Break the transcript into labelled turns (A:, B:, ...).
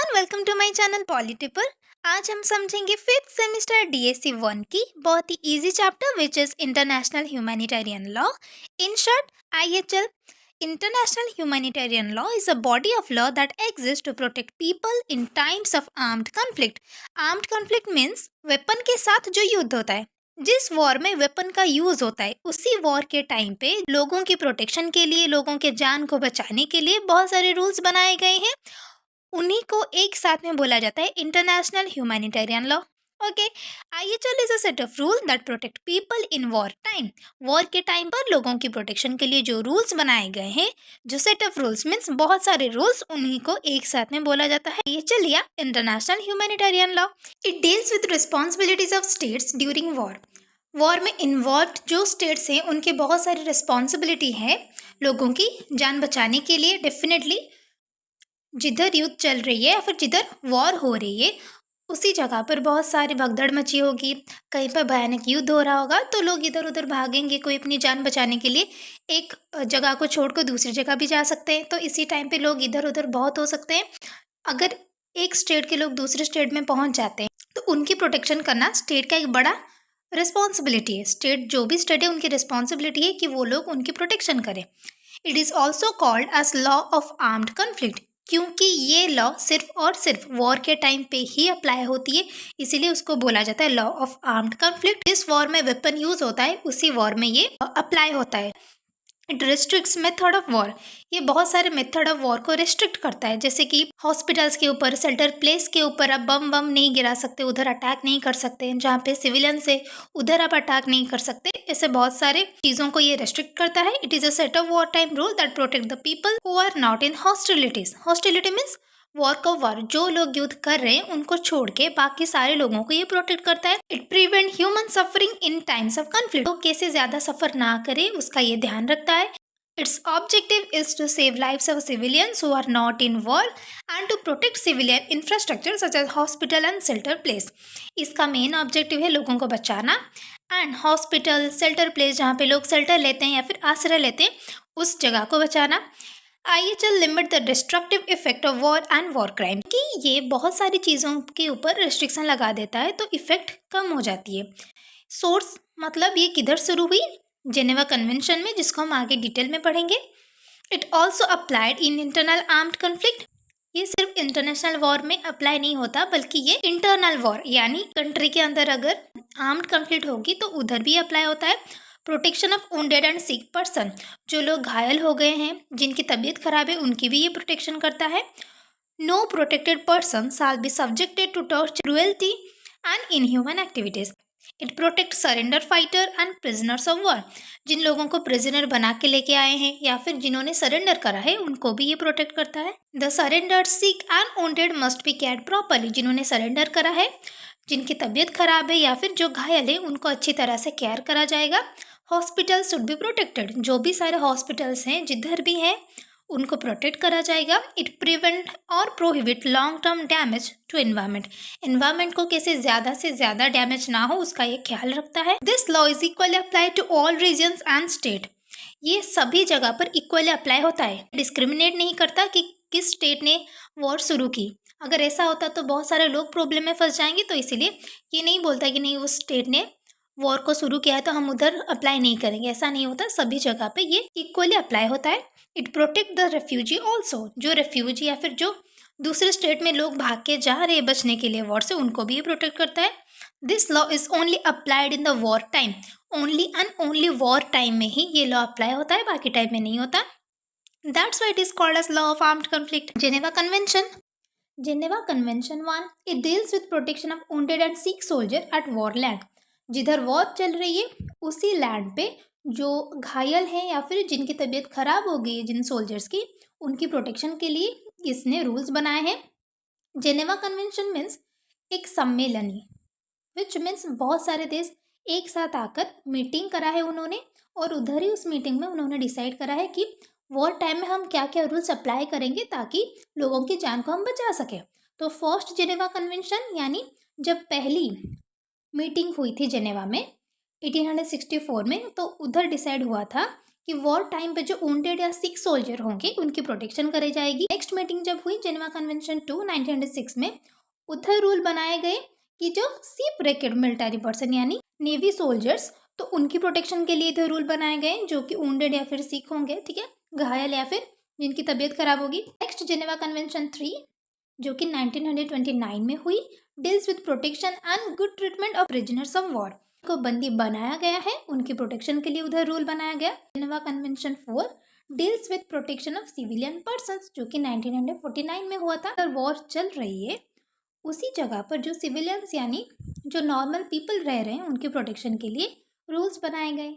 A: Everyone, welcome to my channel Politipal. आज हम समझेंगे फिफ्थ सेमेस्टर डीएससी 1 की बहुत ही easy chapter which is international humanitarian law. In short, IHL. International humanitarian law is a body of law that exists to protect people in times of armed conflict. Armed conflict means weapon के साथ जो युद्ध होता है। जिस war में weapon का use होता है उसी वॉर के टाइम पे लोगों की प्रोटेक्शन के लिए, लोगों के जान को बचाने के लिए बहुत सारे रूल्स बनाए गए हैं। उन्हीं को एक साथ में बोला जाता है international humanitarian law. Okay, IHL is a set of rule that protect people in war time. War के टाइम पर लोगों की प्रोटेक्शन के लिए जो रूल्स बनाए गए हैं, जो सेट ऑफ रूल्स मीन्स बहुत सारे रूल्स, उन्हीं को एक साथ में बोला जाता है आईएचएल या international humanitarian law. It deals with responsibilities of states during war. War में इन्वॉल्व जो स्टेट्स हैं उनकी बहुत सारी रिस्पॉन्सिबिलिटी है लोगों की जान बचाने के लिए। डेफिनेटली जिधर युद्ध चल रही है या फिर जिधर वॉर हो रही है उसी जगह पर बहुत सारी भगदड़ मची होगी, कहीं पर भयानक युद्ध हो रहा होगा तो लोग इधर उधर भागेंगे। कोई अपनी जान बचाने के लिए एक जगह को छोड़कर दूसरी जगह भी जा सकते हैं, तो इसी टाइम पे लोग इधर उधर बहुत हो सकते हैं। अगर एक स्टेट के लोग दूसरे स्टेट में पहुंच जाते हैं तो उनकी प्रोटेक्शन करना स्टेट का एक बड़ा रिस्पॉन्सिबिलिटी है। स्टेट जो भी स्टेट है उनकी रिस्पॉन्सिबिलिटी है कि वो लोग उनकी प्रोटेक्शन करें। It is also called as law of armed conflict, क्योंकि ये लॉ सिर्फ और सिर्फ वॉर के टाइम पे ही अप्लाई होती है, इसीलिए उसको बोला जाता है लॉ ऑफ आर्म्ड कन्फ्लिक्ट। जिस वॉर में वेपन यूज होता है उसी वॉर में ये अप्लाई होता है। It restricts method of war. ये बहुत सारे मेथड ऑफ वॉर को रिस्ट्रिक्ट करता है, जैसे कि हॉस्पिटल्स के ऊपर, शेल्टर प्लेस के ऊपर आप बम बम नहीं गिरा सकते, उधर अटैक नहीं कर सकते। जहाँ पे सिविलियंस है उधर आप अटैक नहीं कर सकते। ऐसे बहुत सारे चीज़ों को ये रेस्ट्रिक्ट करता है। It is a set of war time rule that protect the people who are not in hostilities. Hostility means war का वॉर, जो लोग युद्ध कर रहे हैं उनको छोड़ के बाकी सारे लोगों को ये प्रोटेक्ट करता है। It prevent human suffering in times of conflict. तो कैसे ज्यादा सफर ना करे उसका ये ध्यान रखता है। Its objective is to save lives of civilians who are not in war and to protect civilian infrastructure such as hospital and shelter place. इसका मेन ऑब्जेक्टिव है लोगों को बचाना एंड हॉस्पिटल, शेल्टर प्लेस, जहाँ पे लोग शेल्टर लेते हैं या फिर आश्रय लेते हैं उस जगह को बचाना। IHL limit the destructive effect of war and war crime, कि ये बहुत सारी चीज़ों के ऊपर रिस्ट्रिक्शन लगा देता है तो इफेक्ट कम हो जाती है। सोर्स मतलब ये किधर शुरू हुई? जेनेवा कन्वेंशन में, जिसको हम आगे डिटेल में पढ़ेंगे। It also applied in internal armed conflict. ये सिर्फ इंटरनेशनल वॉर में अप्लाई नहीं होता बल्कि ये इंटरनल वॉर यानी कंट्री के अंदर अगर आर्म्ड कन्फ्लिक्ट होगी तो उधर भी अप्लाई होता है। Protection of wounded and sick person, जो लोग घायल हो गए हैं, जिनकी तबीयत खराब है, उनकी भी ये प्रोटेक्शन करता है। No protected person shall be subjected to torture, cruelty and inhuman activities. It protect surrender fighter and prisoners of war, जिन लोगों को प्रिजनर बना के लेके आए हैं या फिर जिन्होंने सरेंडर करा है उनको भी ये प्रोटेक्ट करता है। The surrender sick and wounded must be cared properly, जिन्होंने सरेंडर करा है, जिनकी तबीयत खराब है या फिर जो घायल है उनको अच्छी तरह से केयर करा जाएगा। हॉस्पिटल शुड बी प्रोटेक्टेड, जो भी सारे हॉस्पिटल्स हैं जिधर भी हैं उनको प्रोटेक्ट करा जाएगा। इट प्रिवेंट और prohibit long term damage to environment. Environment को कैसे ज़्यादा से ज़्यादा डैमेज ना हो उसका ये ख्याल रखता है। This law is equally apply to all regions and state. ये सभी जगह पर इक्वली अप्लाई होता है, डिस्क्रिमिनेट नहीं करता कि किस स्टेट ने वॉर शुरू की। अगर ऐसा होता तो बहुत सारे लोग प्रॉब्लम में फंस जाएंगे, तो इसीलिए ये नहीं बोलता कि नहीं उस स्टेट ने वॉर को शुरू किया है तो हम उधर अप्लाई नहीं करेंगे, ऐसा नहीं होता। सभी जगह पे ये इक्वली अप्लाई होता है। It protect the refugee also, जो रेफ्यूजी या फिर जो दूसरे स्टेट में लोग भाग के जा रहे हैं बचने के लिए वॉर से, उनको भी ये प्रोटेक्ट करता है। This law is only applied in the war time. Only and only war time में ही ये लॉ अप्लाई होता है, बाकी टाइम में नहीं होता। That's why it is called as law of armed conflict. Geneva convention. Geneva convention 1, it deals with protection of wounded and sick soldier at war land. जिधर war चल रही है उसी लैंड पे जो घायल हैं या फिर जिनकी तबीयत खराब हो गई है जिन सोल्जर्स की, उनकी प्रोटेक्शन के लिए इसने रूल्स बनाए हैं। जेनेवा कन्वेंशन मीन्स एक सम्मेलन, विच मीन्स बहुत सारे देश एक साथ आकर मीटिंग करा है उन्होंने, और उधर ही उस मीटिंग में उन्होंने डिसाइड करा है कि वॉर टाइम में हम क्या क्या रूल्स अप्लाई करेंगे ताकि लोगों की जान को हम बचा सकें। तो फर्स्ट जेनेवा कन्वेंशन यानी जब पहली मीटिंग हुई थी जेनेवा में 1864 में, तो उधर डिसाइड हुआ था कि वॉर टाइम पे जो वुंडेड या सिक सोल्जर होंगे उनकी प्रोटेक्शन करी जाएगी। नेक्स्ट मीटिंग जब हुई जेनेवा कन्वेंशन 2 1906 में, उधर रूल बनाए गए कि जो शिप रेकेड मिलिट्री पर्सन यानी नेवी सोल्जर्स, तो उनकी प्रोटेक्शन के लिए इधर रूल बनाए गए जो कि वुंडेड या फिर सिक होंगे, ठीक है, घायल या फिर जिनकी तबीयत खराब होगी। नेक्स्ट जेनेवा कन्वेंशन 3 जो कि 1929 में हुई, deals with protection and good treatment of prisoners of war, को बंदी बनाया गया है, उनकी प्रोटेक्शन के लिए उधर रूल बनाया गया। Geneva convention 4 deals with protection of civilian persons जो कि 1949 में हुआ था। अगर वॉर चल रही है उसी जगह पर जो सिविलियंस यानी जो नॉर्मल पीपल रह रहे हैं उनकी प्रोटेक्शन के लिए रूल्स बनाए गए।